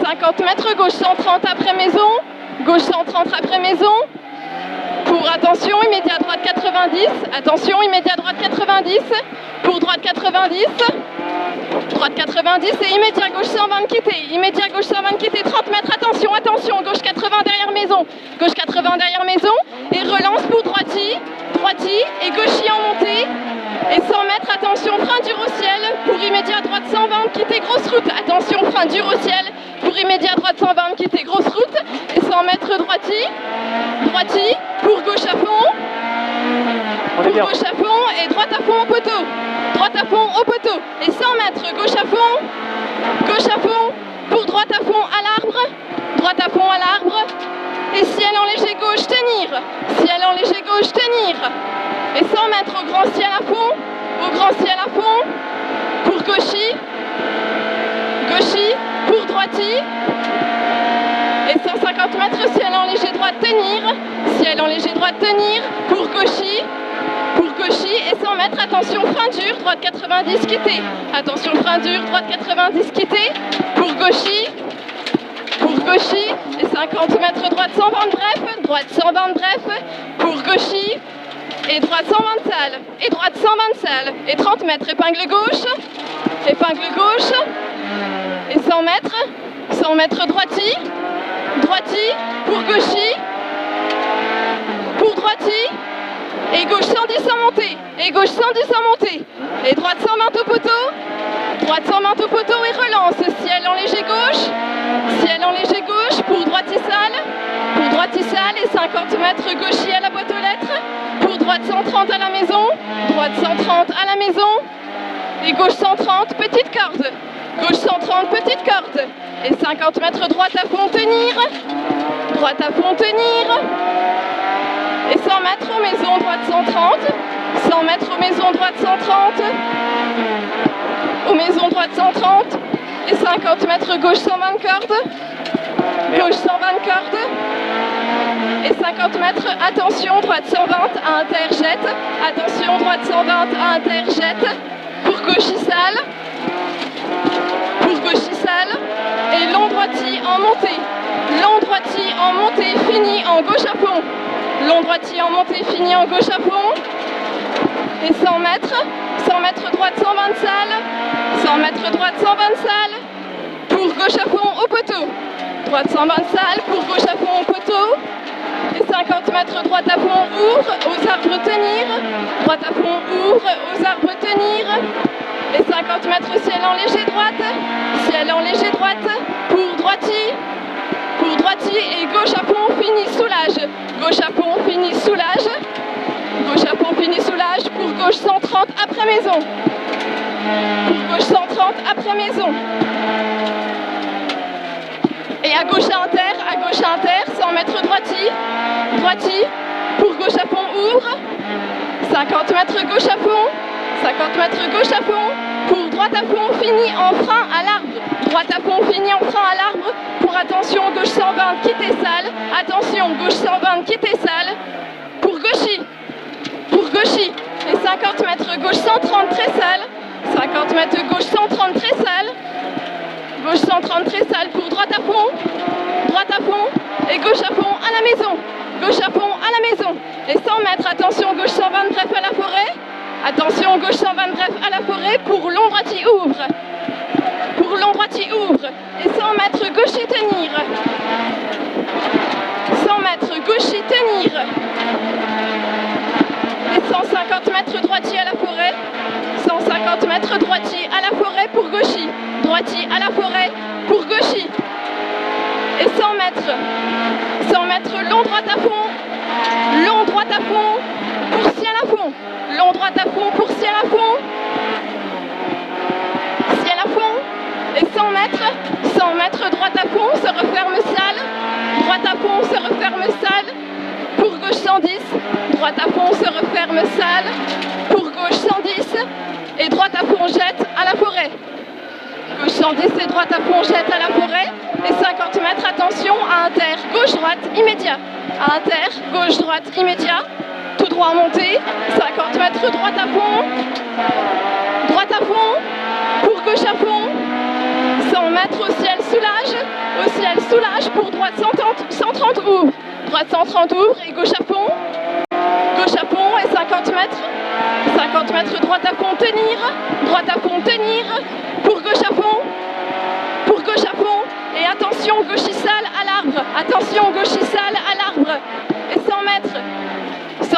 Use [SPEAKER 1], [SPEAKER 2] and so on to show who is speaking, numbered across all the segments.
[SPEAKER 1] 50 mètres, gauche 130 après maison. Gauche 130 après maison. Pour attention, immédiat droite 90. Attention, immédiat droite 90. Pour droite 90. Droite 90 et immédiat gauche 120 quitté. Immédiat gauche 120 quitté. 30 mètres, attention, attention. Gauche 80 derrière maison. Gauche 80 derrière maison. Et relance pour droiti. Droiti et gauchi en montée. Et 100 mètres, attention, frein dur au ciel. Pour immédiat droite 120 quitté. Grosse route. Attention, frein dur au ciel. Pour immédiat droite 120 quitté. Grosse route. Et 100 mètres droiti. Droiti. Pour gauche à fond. Pour gauche à fond et droite à fond au poteau. Droite à fond au poteau. Et 100 mètres, gauche à fond. Gauche à fond. Pour droite à fond à l'arbre. Droite à fond à l'arbre. Et ciel en léger gauche, tenir. Ciel en léger gauche, tenir. Et 100 mètres au grand ciel à fond. Au grand ciel à fond. Pour gauchi. Gauchi. Pour droiti. Et 150 mètres, ciel en léger droite, tenir. Ciel en léger droite, tenir. Pour gauchi. Pour gauchi. Et 100 mètres, attention, frein dur. Droite 90, quitter. Attention, frein dur. Droite 90, quitter. Pour gauchi. Pour gauchi. Et 50 mètres, droite 120 bref. Droite 120 bref. Pour gauchi. Et droite 120 salles. Et droite 120 salles. Et 30 mètres, épingle gauche. Épingle gauche. Et 100 mètres. 100 mètres droiti. Droiti. Pour gauchi. Pour droiti. Et gauche 110 en montée. Et gauche 110 en montée. Et droite 120 au poteau. Droite 120 au poteau et relance. Ciel en léger gauche. Ciel en léger gauche. Pour droitissale. Pour droitissale et 50 mètres gauchi à la boîte aux lettres. Pour droite 130 à la maison. Droite 130 à la maison. Et gauche 130, petite corde. Gauche 130, petite corde. Et 50 mètres droite à fond, tenir. Droite à fond, tenir. Et 100 mètres aux maisons, droite 130. 100 mètres aux maisons, droite 130. Aux maisons, droite 130. Et 50 mètres gauche 120 cordes. Gauche 120 cordes. Et 50 mètres, attention, droite 120 à interjette. Attention, droite 120 à interjette. Pour gauchissale. Pour gauchissale. Et long droiti en montée. Long droiti en montée, fini en gauche à fond. Long droiti en montée, fini en gauche à fond. Et 100 mètres. 100 mètres droite 120 salles. 100 mètres droite 120 salles. Pour gauche à fond au poteau. Droite 120 salles. Pour gauche à fond au poteau. Et 50 mètres droite à fond, ouvre, aux arbres tenir. Droite à fond, ouvre, aux arbres tenir. Et 50 mètres ciel en léger droite. Ciel en léger droite. Pour droiti. Pour droiti et gauche à fond, fini soulage. Gauche à fond, fini soulage. Gauche à fond, fini soulage. Pour gauche 130 après maison. Pour gauche 130 après maison. Et à gauche inter, 100 mètres droiti. Droiti. Pour gauche à fond, ouvre. 50 mètres gauche à fond. 50 mètres gauche à fond. Pour droite à fond, fini en frein à l'arbre. Droite à fond, fini en frein à l'arbre. Pour attention, gauche 120, quitter salle. Attention, gauche 120, quitter salle. Pour gauchi. Pour gauchi. Et 50 mètres gauche 130, très salle. 50 mètres gauche 130, très salle. Gauche 130, très salle. Pour droite à fond. Droite à fond. Et gauche à fond à la maison. Gauche à fond à la maison. Et 100 mètres, attention, gauche 120 bref à la forêt. Attention, gauche 120 bref à la forêt. Pour long droiti ouvre. Pour long droiti ouvre. Et 100 mètres gauchi tenir. 100 mètres gauchi tenir. Et 150 mètres droiti à la forêt. 150 mètres droiti à la forêt pour gauchi. Droiti à la forêt pour gauchi. Et 100 mètres. 100 mètres long droite à fond. Long droite à fond pour ciel à fond. Long droite à fond pour ciel à fond. Ciel à fond. Et 100 mètres. 100 mètres droite à fond, se referme salle. Droite à fond, se referme salle. Pour gauche 110. Droite à fond, se referme salle. Pour gauche 110. Et droite à fond, jette à la forêt. Gauche 110 et droite à fond, jette à la forêt. Et 50 mètres, attention, à inter, gauche-droite, immédiat. À inter, gauche-droite, immédiat. Tout droit en montée. 50 mètres, droite à fond. Droite à fond. Pour gauche à fond. 100 mètres au ciel soulage pour droite 130 ouvre, droite 130 ouvre et gauche à fond et 50 mètres, droite à fond tenir, pour gauche à fond, et attention gauchissale à l'arbre, et 100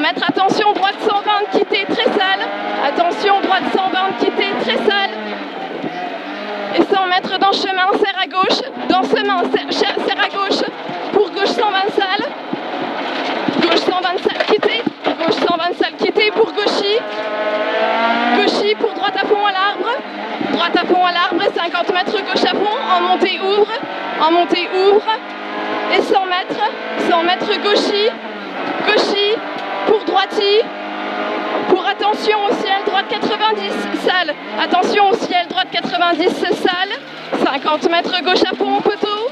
[SPEAKER 1] mètres, attention droite 120 quitter très sale, et 100 mètres dans chemin, serre à gauche, pour gauche 120 sale, gauche 120 sale quitter, pour gauchy, pour droite à fond à l'arbre, et 50 mètres gauche à fond, en montée ouvre, et 100 mètres gauchy, pour droiti, pour attention au ciel, droite 90, sale, attention au ciel, droite 90, sale, 50 mètres gauche à fond au poteau,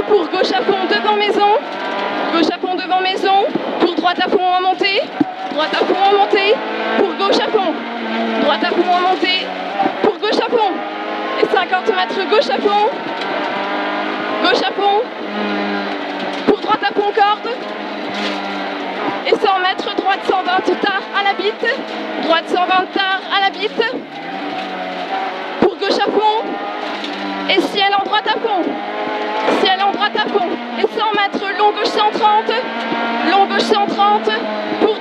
[SPEAKER 1] pour gauche à fond devant maison, pour droite à fond en montée, pour gauche à fond, droite à fond en montée, pour gauche à fond, et 50 mètres gauche à fond, pour droite à fond corde, et 100 mètres droite 120 tard à la bite, pour gauche à fond, et ciel en droite à fond, et 100 mètres long gauche 130, pour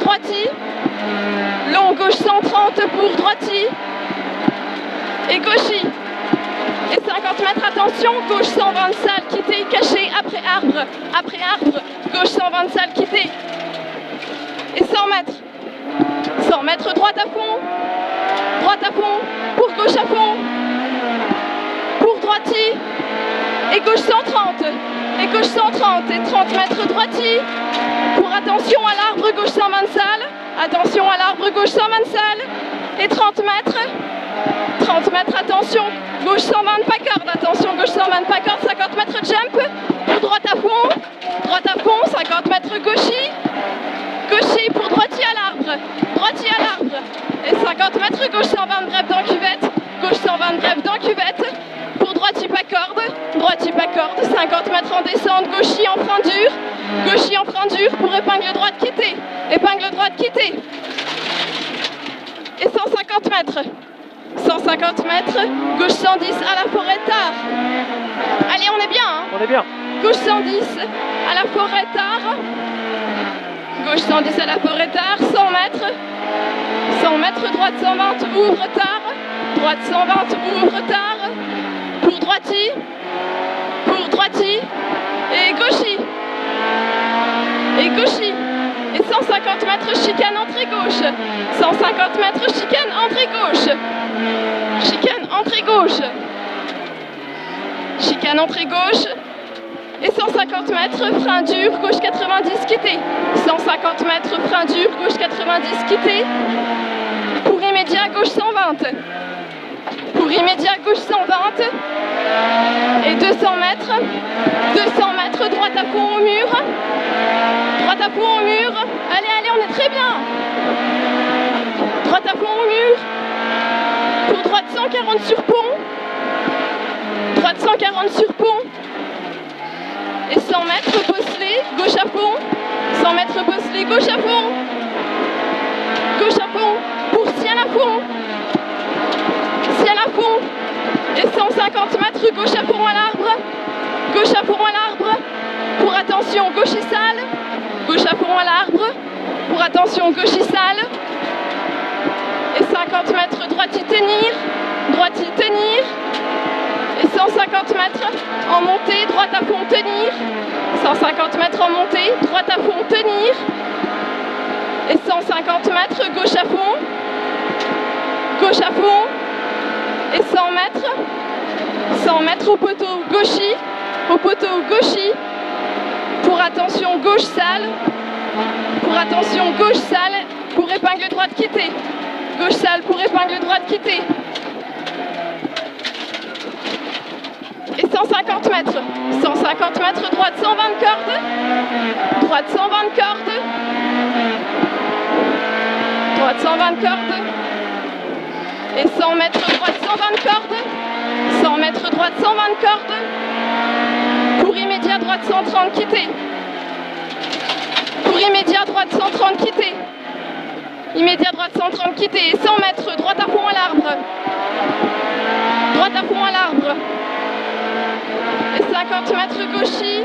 [SPEAKER 1] droiti, et gauchy, et 50 mètres, attention, gauche 120 sale, quitter, caché, après arbre, gauche 120 sale, quitter, et 100 mètres, droite à fond, pour gauche à fond, pour droiti, et gauche 130, et 30 mètres droiti, pour attention à l'arbre, gauche 120 sale, et 30 mètres, attention, gauche 120 pas corde, 50 mètres jump, pour droite à fond, 50 mètres gauchy, pour droiti à l'arbre, et 50 mètres gauche 120 brève dans cuvette, pour droiti pas corde, 50 mètres en descente, gauchy en frein dur, pour épingle droite quitter, et 150 mètres, gauche 110 à la forêt tard. Allez, on est bien, hein?
[SPEAKER 2] On est bien.
[SPEAKER 1] Gauche 110 à la forêt tard. Gauche 110 à la forêt tard, 100 mètres, droite 120, ouvre tard, pour droiti, et gauchy, et 150 mètres chicane entrée gauche, chicane entrée gauche, et 150 mètres frein dur, gauche 90 quitter, 150 mètres frein dur, gauche 90 quitter, pour immédiat gauche 120, et 200 mètres, droite à fond au mur, allez, on est très bien, droite à fond au mur, pour droite 140 sur pont, et 100 mètres bosselé, gauche à fond, pour ciel à fond, et 150 mètres gauche à fond à l'arbre, pour attention gauchissale, et 50 mètres droite y tenir, et 150 mètres en montée, droite à fond tenir, 150 mètres en montée, droite à fond tenir, et 150 mètres gauche à fond, et 100 mètres au poteau gauchy, pour attention gauche sale, pour épingle droite quitter, et 150 mètres, droite 120 cordes, Et 100 mètres droite, 120 cordes. 100 mètres droite, 120 cordes. Cours immédiat droite, 130, quittez. Cours immédiat droite, 130, quittez. Immédiat droite, 130, quittez. Et 100 mètres, droite à fond à l'arbre. Droite à fond à l'arbre. Et 50 mètres gauchis.